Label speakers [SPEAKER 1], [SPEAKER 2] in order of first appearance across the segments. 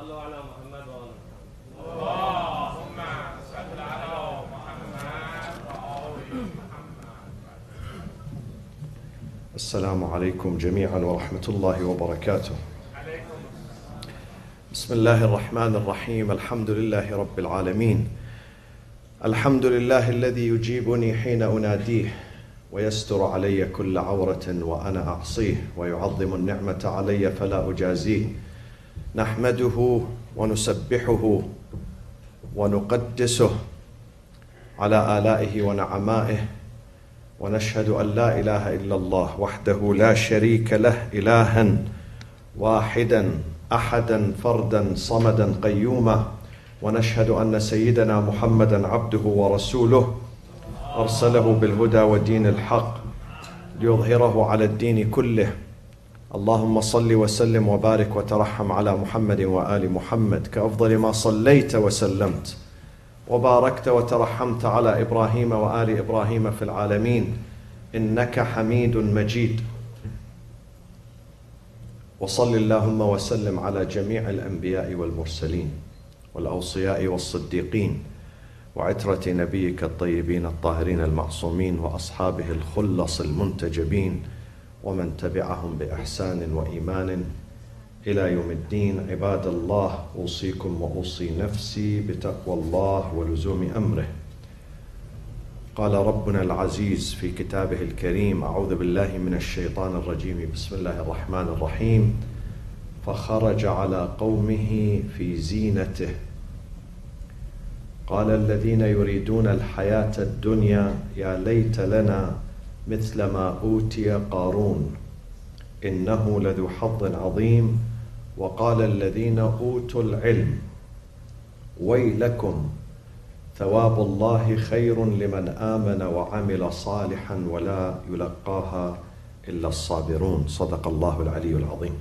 [SPEAKER 1] صلوا على محمد وآله اللهم صل على محمد وآل محمد.
[SPEAKER 2] السلام عليكم جميعا ورحمة الله وبركاته. بسم الله الرحمن الرحيم. الحمد لله رب العالمين. الحمد لله الذي يجيبني حين أناديه ويستر علي كل عورة وأنا أعصيه ويعظم النعمة علي فلا أجازيه. نحمده ونسبحه ونقدسه على آلائه ونعمائه، ونشهد أن لا إله إلا الله وحده لا شريك له، إلها واحدا أحدا فردا صمدا قيوما، ونشهد أن سيدنا محمدا عبده ورسوله أرسله بالهدى ودين الحق ليظهره على الدين كله. اللهم صل وسلم وبارك وترحم على محمد وآل محمد كأفضل ما صليت وسلمت وباركت وترحمت على إبراهيم وآل إبراهيم في العالمين إنك حميد مجيد. وصل اللهم وسلم على جميع الأنبياء والمرسلين والأوصياء والصديقين وعترة نبيك الطيبين الطاهرين المعصومين وأصحابه الخلص المنتجبين ومن تبعهم بإحسان وإيمان إلى يوم الدين. عباد الله، أوصيكم وأوصي نفسي بتقوى الله ولزوم أمره. قال ربنا العزيز في كتابه الكريم: أعوذ بالله من الشيطان الرجيم، بسم الله الرحمن الرحيم. فخرج على قومه في زينته قال الذين يريدون الحياة الدنيا يا ليت لنا مثل ما أوتي قارون إنه لذو حظ عظيم. وقال الذين أوتوا العلم ويلكم ثواب الله خير لمن آمن وعمل صالحا ولا يلقاها إلا الصابرون. صدق الله العلي العظيم.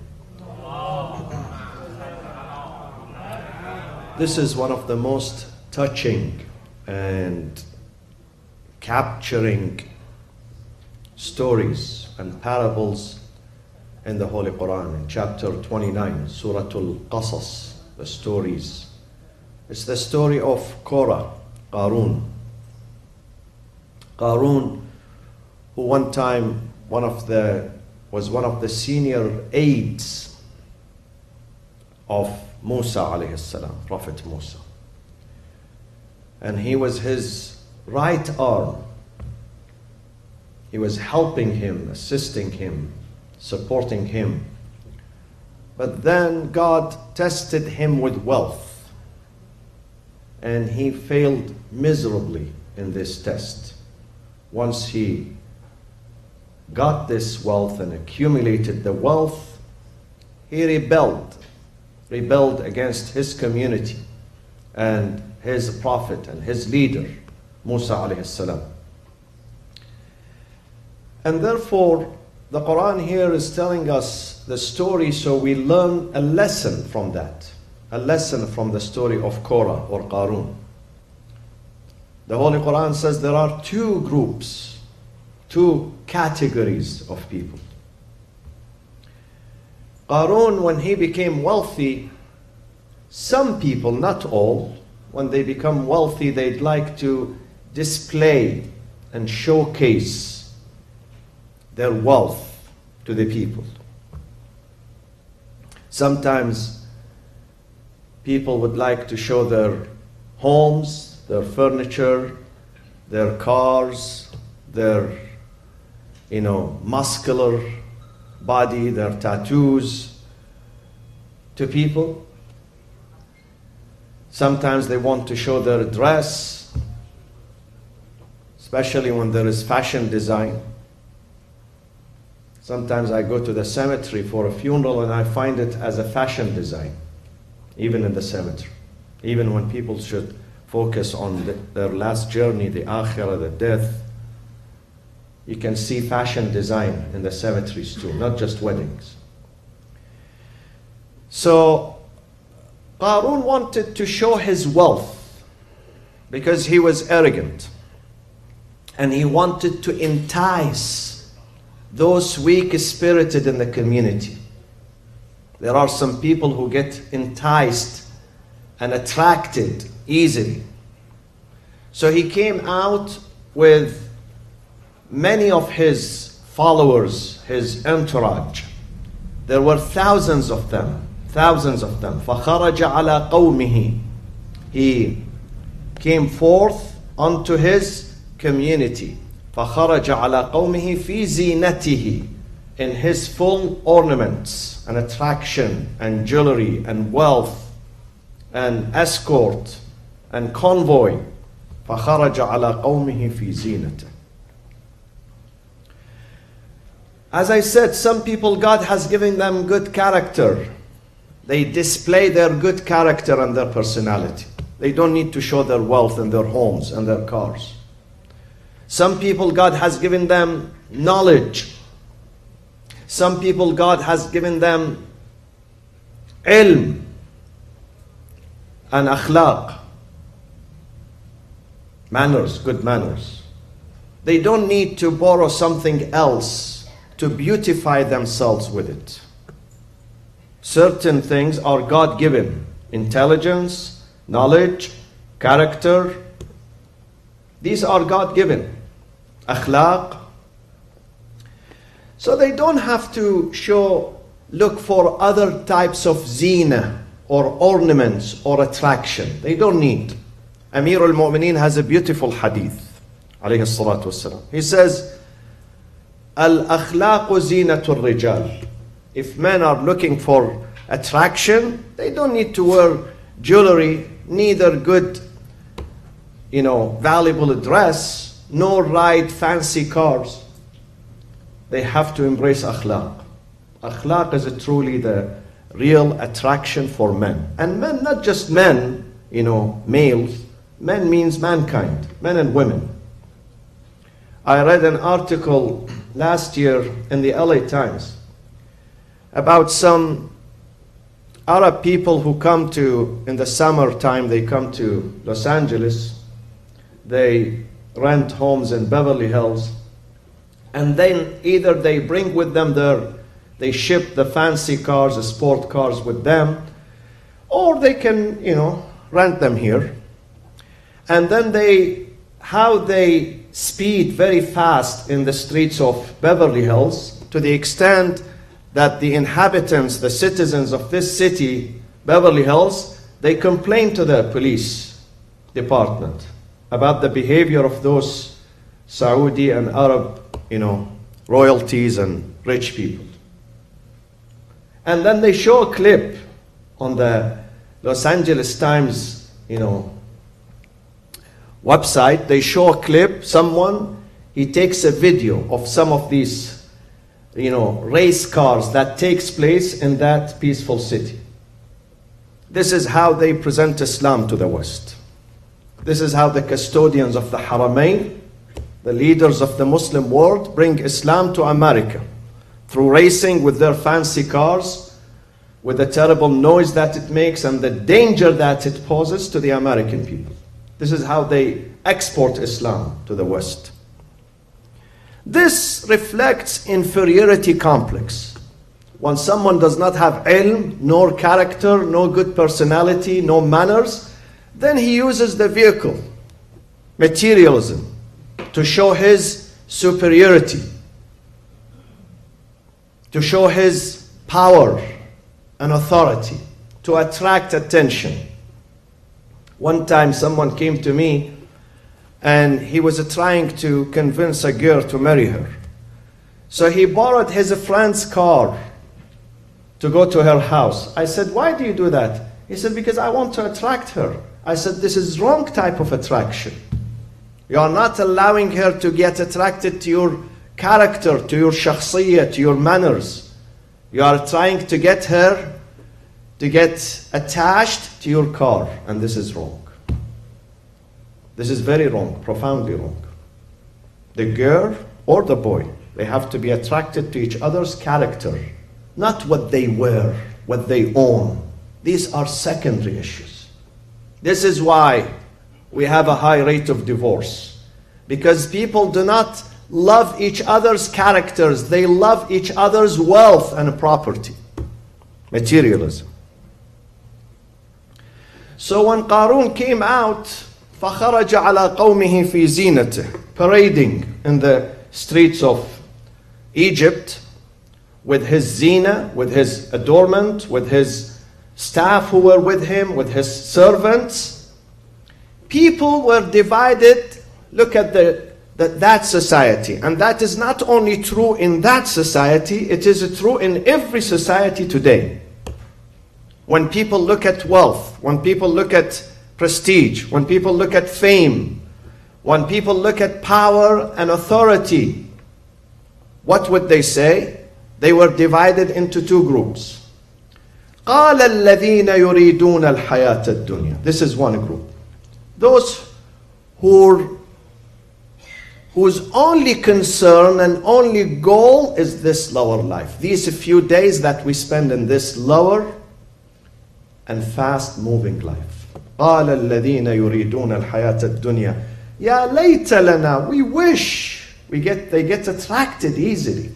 [SPEAKER 2] This is one of the most touching and capturing stories and parables in the Holy Quran. In chapter 29, Surah Al-Qasas, the stories. It's the story of Korah, Qarun. Qarun, who one time was one of the senior aides of Musa alayhi salam, Prophet Musa. And he was his right arm. He was helping him, assisting him, supporting him. But then God tested him with wealth, and he failed miserably in this test. Once he got this wealth and accumulated the wealth, he rebelled against his community and his prophet and his leader, Musa alayhi salam. And therefore, the Quran here is telling us the story so we learn a lesson from that. A lesson from the story of Korah or Qarun. The Holy Quran says there are two groups, two categories of people. Qarun, when he became wealthy, some people, not all, when they become wealthy, they'd like to display and showcase their wealth to the people. Sometimes people would like to show their homes, their furniture, their cars, their, muscular body, their tattoos to people. Sometimes they want to show their dress, especially when there is fashion design. Sometimes I go to the cemetery for a funeral and I find it as a fashion design, even in the cemetery. Even when people should focus on their last journey, the akhirah, the death, you can see fashion design in the cemeteries too, not just weddings. So Qarun wanted to show his wealth because he was arrogant, and he wanted to entice those weak-spirited in the community. There are some people who get enticed and attracted easily. So he came out with many of his followers, his entourage. There were thousands of them. فَخَرَجَ عَلَىٰ قَوْمِهِ. He came forth unto his community. فَخَرَجَ عَلَىٰ قَوْمِهِ فِي زِينَتِهِ. In his full ornaments and attraction and jewelry and wealth and escort and convoy. فَخَرَجَ عَلَىٰ قَوْمِهِ فِي زِينَتِهِ. As I said, some people, God has given them good character. They display their good character and their personality. They don't need to show their wealth and their homes and their cars. Some people, God has given them knowledge. Some people, God has given them ilm and akhlaq, manners, good manners. They don't need to borrow something else to beautify themselves with it. Certain things are God-given. Intelligence, knowledge, character. These are God-given. Akhlaq. So they don't have to look for other types of zina or ornaments or attraction. They don't need. Amir al-Mu'mineen has a beautiful hadith. Alayhi salatu wassalam. He says, Al-akhlaqu zinatul rijal. If men are looking for attraction, they don't need to wear jewelry, neither good, valuable dress, nor ride fancy cars. They have to embrace akhlaq. Akhlaq is truly the real attraction for men. And men, not just men, males. Men means mankind, men and women. I read an article last year in the LA Times about some Arab people who come in the summertime, they come to Los Angeles. They rent homes in Beverly Hills. And then either they bring with them they ship the fancy cars, the sport cars with them, or they can, rent them here. And then how they speed very fast in the streets of Beverly Hills, to the extent that the inhabitants, the citizens of this city, Beverly Hills, they complained to the police department about the behavior of those Saudi and Arab, royalties and rich people. And then they show a clip on the Los Angeles Times, website. They show a clip, he takes a video of some of these, race cars that takes place in that peaceful city. This is how they present Islam to the West. This is how the custodians of the Haramain, the leaders of the Muslim world, bring Islam to America through racing with their fancy cars, with the terrible noise that it makes and the danger that it poses to the American people. This is how they export Islam to the West. This reflects inferiority complex. When someone does not have ilm, nor character, no good personality, no manners, then he uses the vehicle, materialism, to show his superiority, to show his power and authority, to attract attention. One time someone came to me and he was trying to convince a girl to marry her. So he borrowed his friend's car to go to her house. I said, why do you do that? He said, because I want to attract her. I said, this is wrong type of attraction. You are not allowing her to get attracted to your character, to your shakhsiyya, to your manners. You are trying to get her to get attached to your car, and this is wrong. This is very wrong, profoundly wrong. The girl or the boy, they have to be attracted to each other's character, not what they wear, what they own. These are secondary issues. This is why we have a high rate of divorce, because people do not love each other's characters, they love each other's wealth and property. Materialism. So when Qarun came out, فَخَرَجَ عَلَى قَوْمِهِ فِي زِينَتِهِ, parading in the streets of Egypt with his zina, with his adornment, with his staff who were with him, with his servants. People were divided. Look at that society. And that is not only true in that society, it is true in every society today. When people look at wealth, when people look at prestige, when people look at fame, when people look at power and authority, what would they say? They were divided into two groups. قَالَ الَّذِينَ يُرِيدُونَ الْحَيَاةَ الدُّنْيَا. This is one group. Those whose only concern and only goal is this lower life. These few days that we spend in this lower and fast-moving life. قَالَ الَّذِينَ يُرِيدُونَ الْحَيَاةَ الدُّنْيَا يَا لَيْتَ لَنَا. We wish. They get attracted easily.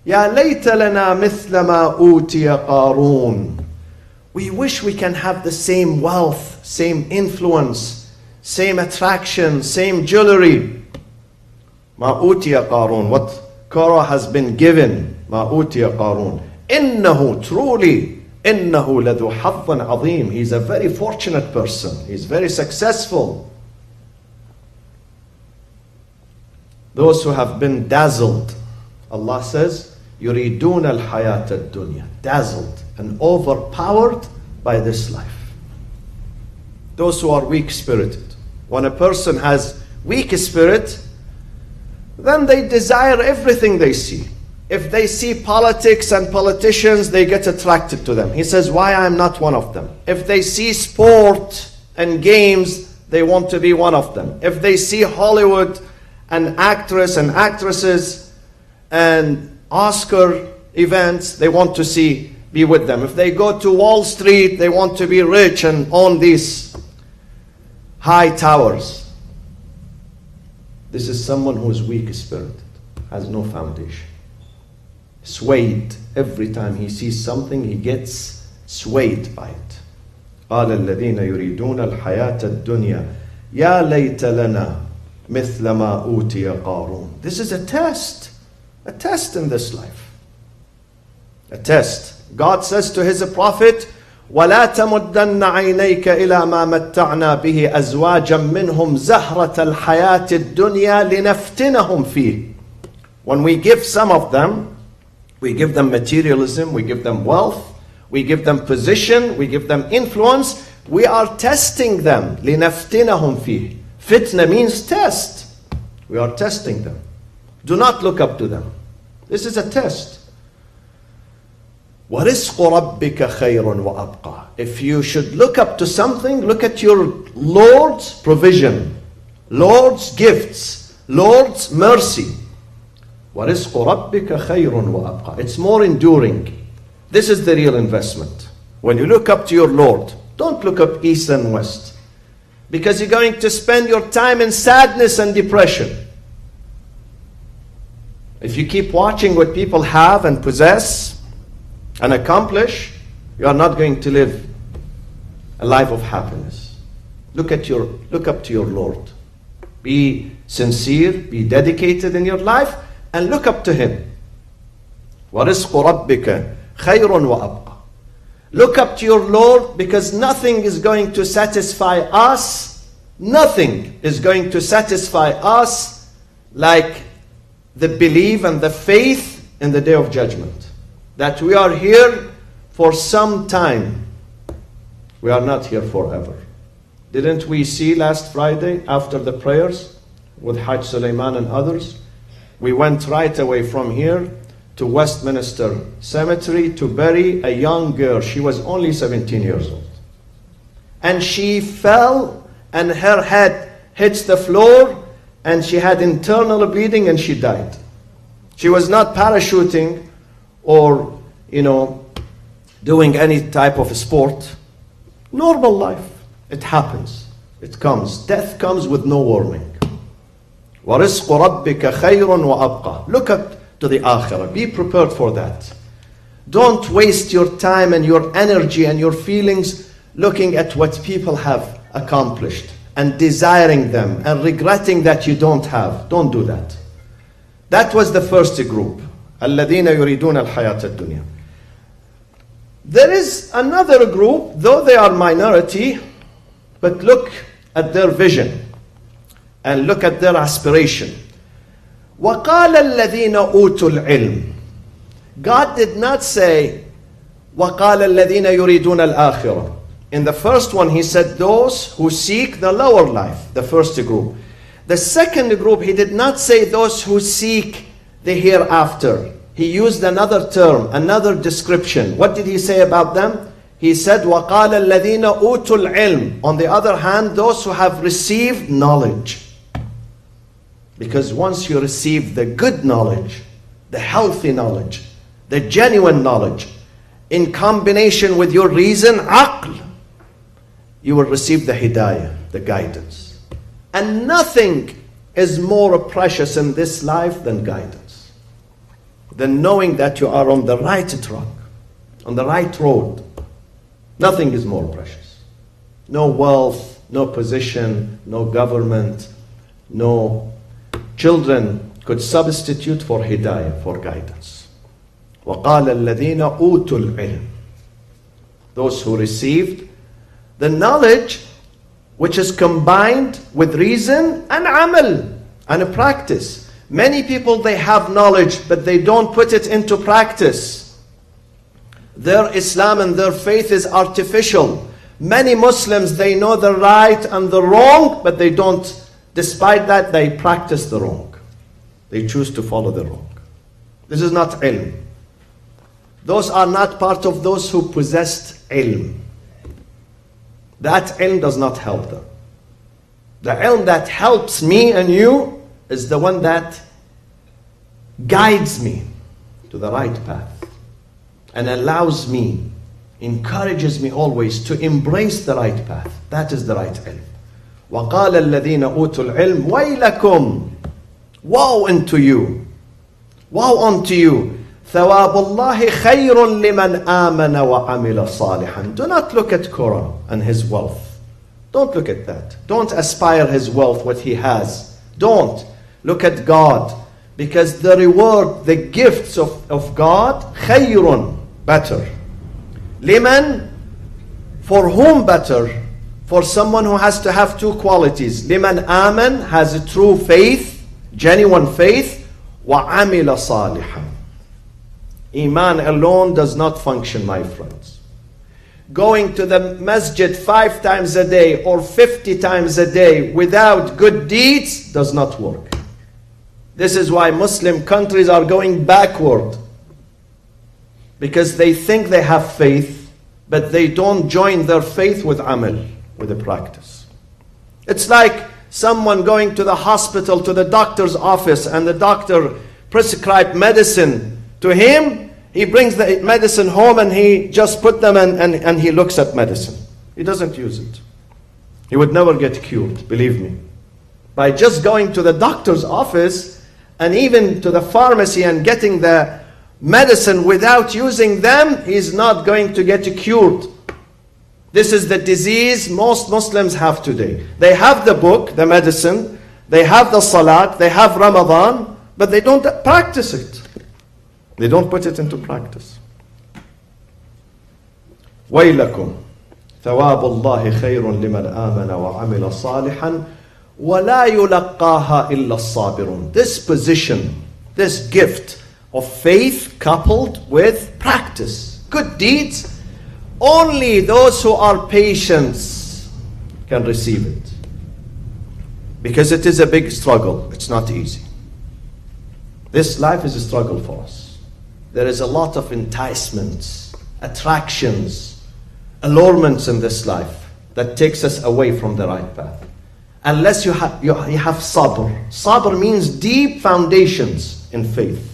[SPEAKER 2] يَا لَيْتَ لَنَا مِثْلَ مَا أُوتِيَ قَارُونَ. We wish we can have the same wealth, same influence, same attraction, same jewelry. مَا أُوتِيَ قَارُونَ. What Korah has been given. مَا أُوتِيَ قَارُونَ. إِنَّهُ truly إِنَّهُ لَذُو حَظٍّ عَظِيمٍ. He's a very fortunate person. He's very successful. Those who have been dazzled, Allah says, يُرِيدُونَ الْحَيَاةَ الدُّنْيَا. Dazzled and overpowered by this life. Those who are weak-spirited. When a person has weak spirit, then they desire everything they see. If they see politics and politicians, they get attracted to them. He says, why I'm not one of them? If they see sport and games, they want to be one of them. If they see Hollywood and actors and actresses and Oscar events, they want to be with them. If they go to Wall Street, they want to be rich and own these high towers. This is someone who is weak-spirited, has no foundation. Swayed. Every time he sees something, he gets swayed by it. قَالَ الَّذِينَ يُرِيدُونَ الْحَيَاةَ الدُّنْيَا يَا لَيْتَ لَنَا مِثْلَ مَا أُوتِيَ قَارُونَ. This is a test in this life. A test. God says to his prophet, ولا تمدن عينيك إلى ما متعنا به أزواجا منهم زهرة الحياة الدنيا لنفتنهم فيه. When we give some of them, we give them materialism, we give them wealth, we give them position, we give them influence. We are testing them. لنفتنهم فيه. Fitna means test. We are testing them. Do not look up to them. This is a test. وَرِزْقُ رَبِّكَ خَيْرٌ وَأَبْقَى. If you should look up to something, look at your Lord's provision, Lord's gifts, Lord's mercy. وَرِزْقُ رَبِّكَ خَيْرٌ وَأَبْقَى. It's more enduring. This is the real investment. When you look up to your Lord, don't look up east and west, because you're going to spend your time in sadness and depression. If you keep watching what people have and possess and accomplish, you are not going to live a life of happiness. Look up to your Lord. Be sincere, be dedicated in your life, and look up to Him. وَرِزْقُ رَبِّكَ خَيْرٌ وَأَبْقَى. Look up to your Lord, because nothing is going to satisfy us. Nothing is going to satisfy us like the belief and the faith in the Day of Judgment. That we are here for some time. We are not here forever. Didn't we see last Friday after the prayers with Hajj Sulaiman and others? We went right away from here to Westminster Cemetery to bury a young girl. She was only 17 years old. And she fell and her head hits the floor and she had internal bleeding and she died. She was not parachuting or, doing any type of sport. Normal life. It happens. It comes. Death comes with no warning. وَرِزْقُ رَبِّكَ خَيْرٌ وَأَبْقَى. Look up to the akhirah. Be prepared for that. Don't waste your time and your energy and your feelings looking at what people have accomplished and desiring them and regretting that you don't have. Don't do that. That was the first group. الَّذِينَ يُرِيدُونَ الْحَيَاةَ الدُّنْيَا. There is another group, though they are minority, but look at their vision and look at their aspiration. وَقَالَ الَّذِينَ أُوتُوا الْعِلْمِ. God did not say وَقَالَ الَّذِينَ يُرِيدُونَ الْآخِرَةِ. In the first one, He said those who seek the lower life, the first group. The second group, He did not say those who seek the hereafter. He used another term, another description. What did He say about them? He said, وَقَالَ الَّذِينَ أُوتُوا الْعِلْمِ. On the other hand, those who have received knowledge. Because once you receive the good knowledge, the healthy knowledge, the genuine knowledge, in combination with your reason, aql, you will receive the hidayah, the guidance. And nothing is more precious in this life than guidance. Than knowing that you are on the right track, on the right road. Nothing is more precious. No wealth, no position, no government, no children could substitute for hidayah, for guidance. وَقَالَ الَّذِينَ أُوتُوا الْعِلْمِ. Those who received the knowledge which is combined with reason and amal and practice. Many people, they have knowledge, but they don't put it into practice. Their Islam and their faith is artificial. Many Muslims, they know the right and the wrong, but they don't, despite that, they practice the wrong. They choose to follow the wrong. This is not ilm. Those are not part of those who possessed ilm. That ilm does not help them. The ilm that helps me and you is the one that guides me to the right path and allows me, encourages me always to embrace the right path. That is the right ilm. وَقَالَ الَّذِينَ أُوتُوا الْعِلْمِ وَيْلَكُمْ. Woe unto you. Woe unto you. ثَوَابُ اللَّهِ خَيْرٌ لِمَنْ آمَنَ وَعَمِلَ صَالِحًا. Do not look at Korah and his wealth. Don't look at that. Don't aspire his wealth, what he has. Don't. Look at God. Because the reward, the gifts of God, خَيْرٌ, better. لِمَنْ, For whom better? For someone who has to have two qualities. Liman aman, has a true faith, genuine faith. Wa amila salihan. Iman alone does not function, my friends. Going to the masjid 5 times a day or 50 times a day without good deeds does not work. This is why Muslim countries are going backward. Because they think they have faith, but they don't join their faith with amal, with the practice. It's like someone going to the hospital, to the doctor's office, and the doctor prescribed medicine to him. He brings the medicine home and he just put them and he looks at medicine. He doesn't use it. He would never get cured, believe me. By just going to the doctor's office and even to the pharmacy and getting the medicine without using them, he's not going to get cured. This is the disease most Muslims have today. They have the book, the medicine, they have the salat, they have Ramadan, but they don't practice it. They don't put it into practice. وَيْلَكُمْ ثَوَابُ اللَّهِ خَيْرٌ لِمَنْ آمَنَ وَعَمِلَ صَالِحًا وَلَا يُلَقَّاهَا إِلَّا الصَّابِرُونَ. This position, this gift of faith coupled with practice, good deeds, only those who are patient can receive it. Because it is a big struggle. It's not easy. This life is a struggle for us. There is a lot of enticements, attractions, allurements in this life that takes us away from the right path. Unless you have sabr. Sabr means deep foundations in faith.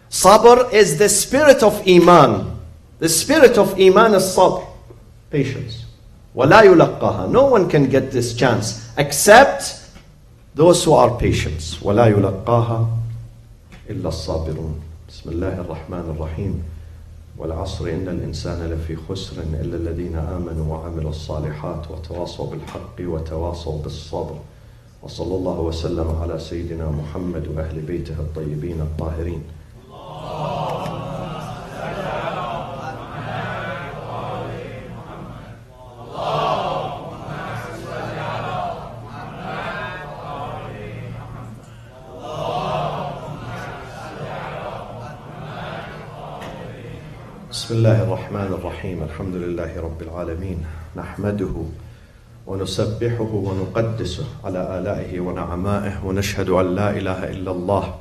[SPEAKER 2] Sabr is the spirit of iman. The spirit of iman is sabr, patience. وَلَا يُلَقَّاهَا. No one can get this chance except those who are patient. وَلَا يُلَقَّاهَا إِلَّا الصَّابِرُونَ. بسم الله الرحمن الرحيم. والعصر إن الإنسان لفي خسر إلا الذين آمنوا وعملوا الصالحات وتواصوا بالحق وتواصوا بالصبر. وصلى الله وسلم على سيدنا محمد وأهل بيته الطيبين الطاهرين. بسم الله الرحمن الرحيم. الحمد لله رب العالمين. نحمده ونسبحه ونقدسه على آلائه ونعمائه ونشهد أن لا إله إلا الله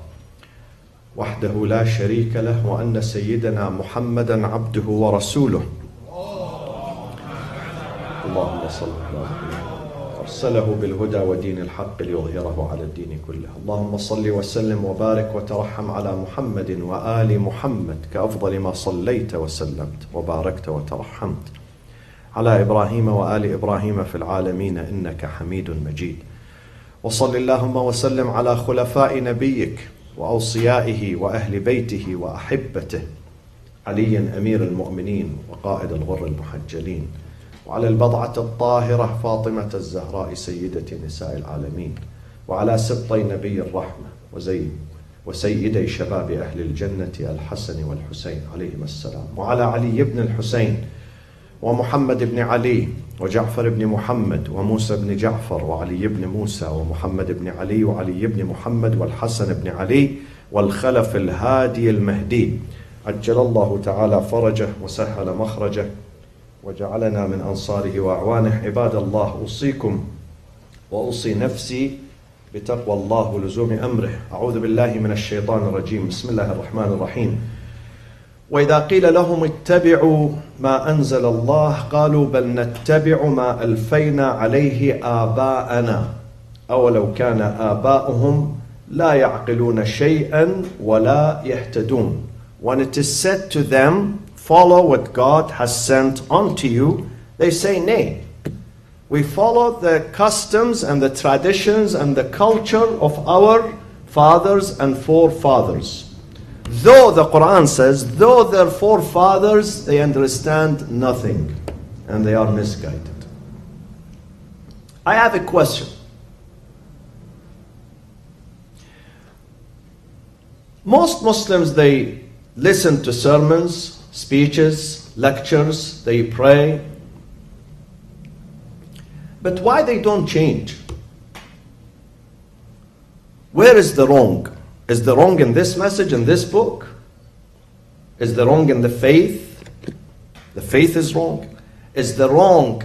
[SPEAKER 2] وحده لا شريك له وأن سيدنا محمدا عبده ورسوله. اللهم صل على محمد. أرسله بالهدى ودين الحق ليظهره على الدين كله. اللهم صل وسلم وبارك وترحم على محمد وآل محمد كأفضل ما صليت وسلمت وباركت وترحمت على إبراهيم وآل إبراهيم في العالمين إنك حميد مجيد. وصل اللهم وسلم على خلفاء نبيك وأوصيائه وأهل بيته وأحبته علي أمير المؤمنين وقائد الغر المحجلين، وعلى البضعة الطاهرة فاطمة الزهراء سيدة نساء العالمين، وعلى سبطي نبي الرحمة وسيدي شباب أهل الجنة الحسن والحسين عليهما السلام، وعلى علي بن الحسين ومحمد بن علي وجعفر بن محمد وموسى بن جعفر وعلي بن موسى ومحمد بن علي وعلي بن محمد والحسن بن علي والخلف الهادي المهدي عجل الله تعالى فرجه وسهل مخرجه وجعلنا من أنصاره وأعوانه. عباد الله، أوصيكم وأوصي نفسي بتقوى الله ولزوم أمره. أعوذ بالله من الشيطان الرجيم. بسم الله الرحمن الرحيم. وإذا قيل لهم اتبعوا ما أنزل الله قالوا بل نتبع ما ألفينا عليه آباءنا أولو كان آباؤهم لا يعقلون شيئا ولا يهتدون. When it is said to them, follow what God has sent unto you, they say, nay. We follow the customs and the traditions and the culture of our fathers and forefathers. Though the Quran says, though their forefathers, they understand nothing and they are misguided. I have a question. Most Muslims, they listen to sermons, speeches, lectures, they pray, But why they don't change? Where is the wrong? Is the wrong in this message, in this book? Is the wrong in the faith? The faith is wrong. Is the wrong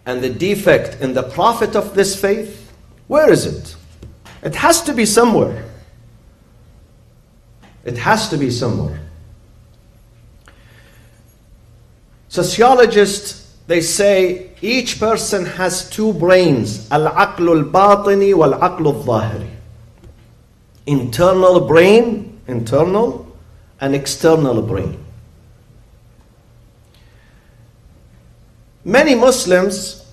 [SPEAKER 2] and the defect in the prophet of this faith? Where is it? It has to be somewhere. It has to be somewhere. Sociologists, they say each person has two brains, al-aql al-batini wal-aql al-zahiri. Internal brain, internal, and external brain. Many Muslims,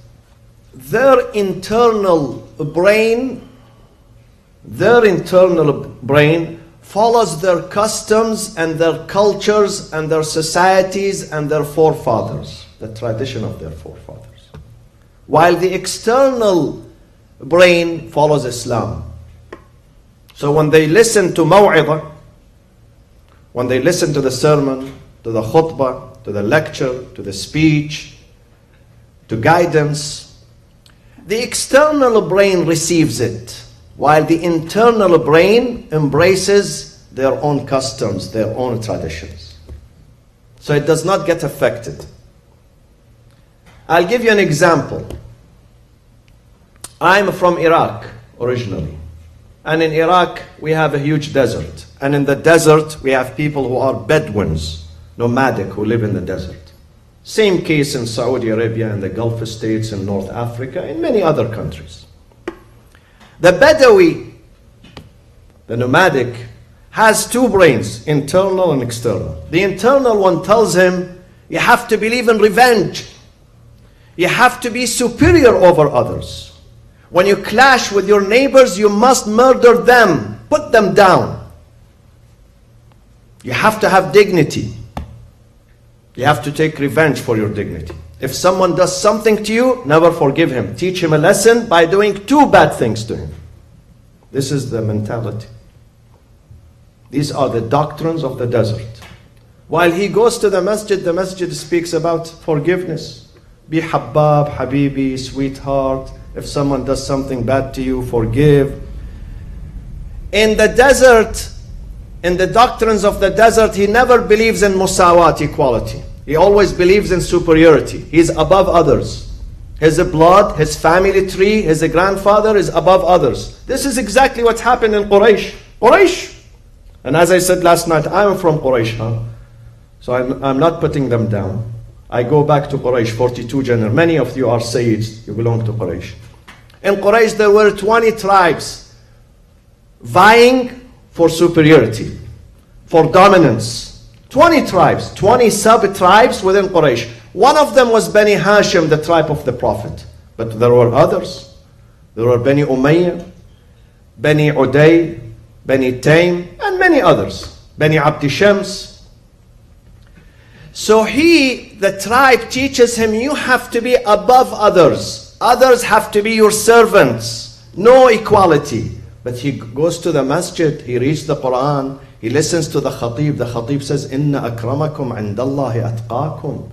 [SPEAKER 2] their internal brain follows their customs and their cultures and their societies and their forefathers, the tradition of their forefathers. While the external brain follows Islam. So when they listen to maw'idah, when they listen to the sermon, to the khutbah, to the lecture, to the speech, to guidance, the external brain receives it, while the internal brain embraces their own customs, their own traditions. So it does not get affected. I'll give you an example. I'm from Iraq originally. And in Iraq, we have a huge desert. And in the desert, we have people who are Bedouins, nomadic, who live in the desert. Same case in Saudi Arabia and the Gulf states in North Africa, and many other countries. The Badawi, the nomadic, has two brains, internal and external. The internal one tells him, you have to believe in revenge. You have to be superior over others. When you clash with your neighbors, you must murder them, put them down. You have to have dignity. You have to take revenge for your dignity. If someone does something to you, never forgive him. Teach him a lesson by doing two bad things to him. This is the mentality. These are the doctrines of the desert. While he goes to the masjid speaks about forgiveness. Be habab, habibi, sweetheart. If someone does something bad to you, forgive. In the desert, in the doctrines of the desert, he never believes in musawat, equality. He always believes in superiority. He's above others. His blood, his family tree, his grandfather is above others. This is exactly what happened in Quraysh. And as I said last night, I'm from Quraysh, so I'm not putting them down. I go back to Quraysh, 42 general. Many of you are Sayyids, you belong to Quraysh. In Quraysh there were 20 tribes vying for superiority, for dominance. 20 tribes, 20 sub-tribes within Quraysh. One of them was Bani Hashim, the tribe of the Prophet. But there were others. There were Bani Umayyah, Bani Uday, Bani Taym, and many others. Bani Abdi Shams. So the tribe teaches him, you have to be above others. Others have to be your servants. No equality. But he goes to the masjid, he reads the Quran, he listens to the khatib. The khatib says, Inna akramakum indallahi atqakum.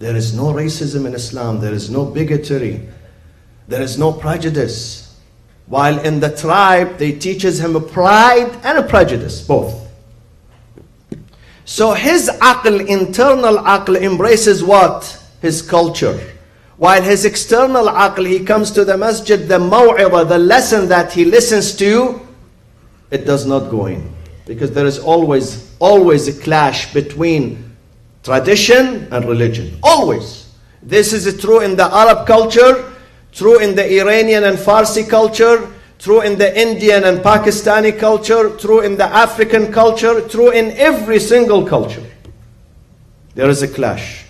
[SPEAKER 2] There is no racism in Islam. There is no bigotry. There is no prejudice. While in the tribe, they teaches him a pride and a prejudice, both. So his aql, internal aql, embraces what? His culture. While his external aql, he comes to the masjid, the maw'idah, the lesson that he listens to, it does not go in. Because there is always a clash between tradition and religion. Always. This is true in the Arab culture, true in the Iranian and Farsi culture, true in the Indian and Pakistani culture, true in the African culture, true in every single culture. There is a clash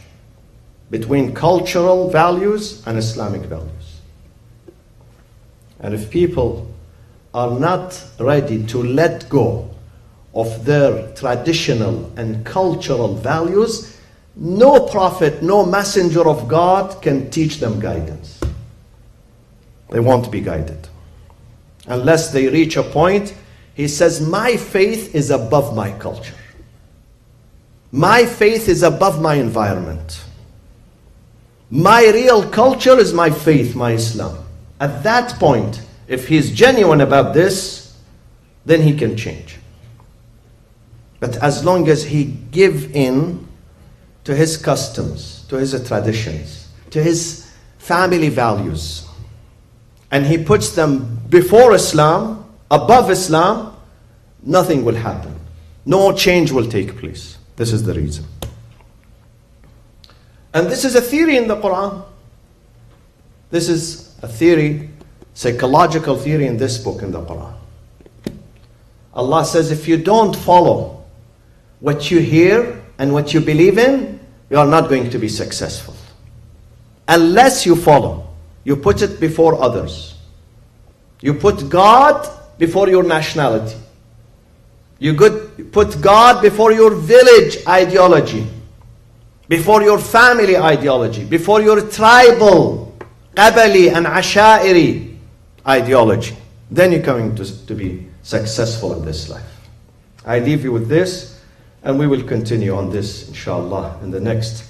[SPEAKER 2] between cultural values and Islamic values. And if people are not ready to let go of their traditional and cultural values, no prophet, no messenger of God can teach them guidance. They won't be guided. Unless they reach a point, he says, my faith is above my culture. My faith is above my environment. My real culture is my faith, my Islam. At that point, if he's genuine about this, then he can change. But as long as he give in to his customs, to his traditions, to his family values, and he puts them before Islam, above Islam, nothing will happen. No change will take place. This is the reason. And this is a theory in the Quran. This is a theory, psychological theory in this book in the Quran. Allah says, if you don't follow what you hear and what you believe in, you are not going to be successful. Unless you follow, you put it before others. You put God before your nationality. You put God before your village ideology, before your family ideology, before your tribal, qabali and ashairi ideology. Then you're going to be successful in this life. I leave you with this, and we will continue on this, inshallah, in the next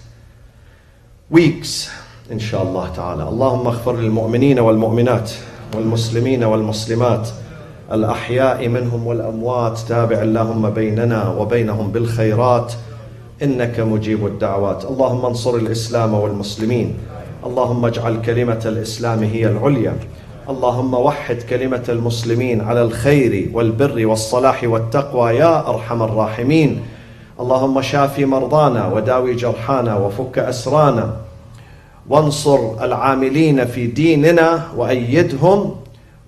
[SPEAKER 2] weeks, inshallah ta'ala. Allahumma aghfir lil mu'minina wal mu'minat wal muslimina wal muslimat الأحياء منهم والأموات تابع اللهم بيننا وبينهم بالخيرات إنك مجيب الدعوات اللهم انصر الإسلام والمسلمين اللهم اجعل كلمة الإسلام هي العليا اللهم وحد كلمة المسلمين على الخير والبر والصلاح والتقوى يا أرحم الراحمين اللهم شافي مرضانا وداوي جرحانا وفك أسرانا وانصر العاملين في ديننا وأيدهم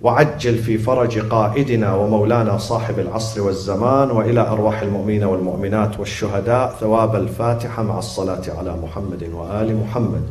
[SPEAKER 2] وعجل في فرج قائدنا ومولانا صاحب العصر والزمان وإلى أرواح المؤمنين والمؤمنات والشهداء ثواب الفاتحة مع الصلاة على محمد وآل محمد